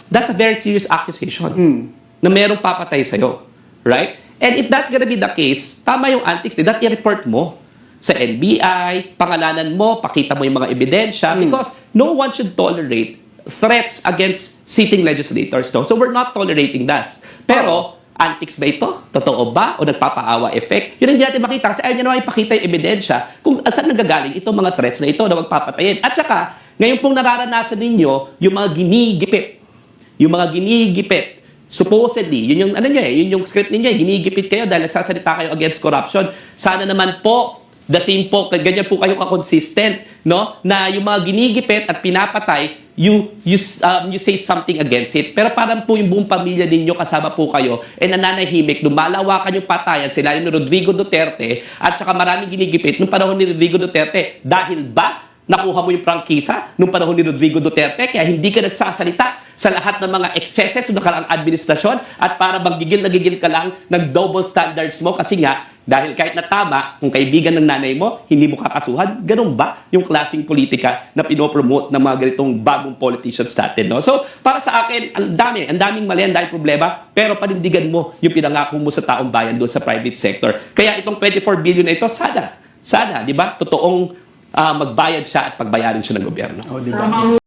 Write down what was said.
that's a very serious accusation na merong papatay sa'yo. Right? And if that's gonna be the case, tama yung antics, that i-report mo sa NBI, pangalanan mo, pakita mo yung mga ebidensya, because no one should tolerate threats against sitting legislators. No? So we're not tolerating that. Pero, antics ba ito? Totoo ba? O nagpapaawa effect? Yun ang hindi natin makita kasi ayaw niya naman ipakita yung ebidensya kung saan nagagaling itong mga threats na ito na magpapatayin. At saka, ngayon pong nararanasan ninyo yung mga ginigipit. Yung mga ginigipit. Supposedly, yun yung, yun yung script ninyo, ginigipit kayo dahil nagsasalita kayo against corruption. Sana naman po, the same po, ganyan po kayo ka-consistent, no? Na yung mga ginigipit at pinapatay, you say something against it. Pero parang po yung buong pamilya ninyo, kasama po kayo, nananahimik, lumalawakan yung patayan sila ni Rodrigo Duterte at saka maraming ginigipit nung panahon ni Rodrigo Duterte. Dahil ba nakuha mo yung prangkisa nung panahon ni Rodrigo Duterte kaya hindi ka nagsasalita sa lahat ng mga excesses ng nakaraang administrasyon at para bang gigil na gigil ka lang ng double standards mo kasi nga dahil kahit na tama, kung kaibigan ng nanay mo, hindi mo kakasuhan, ganun ba yung klaseng politika na pinopromote ng mga ganitong bagong politicians natin, no? So, para sa akin, ang daming mali, ang daming problema, pero panindigan mo yung pinangako mo sa taong bayan doon sa private sector. Kaya itong 24 billion na ito, sana, di ba, totoong magbayad siya at pagbayarin siya ng gobyerno. Oh, di ba?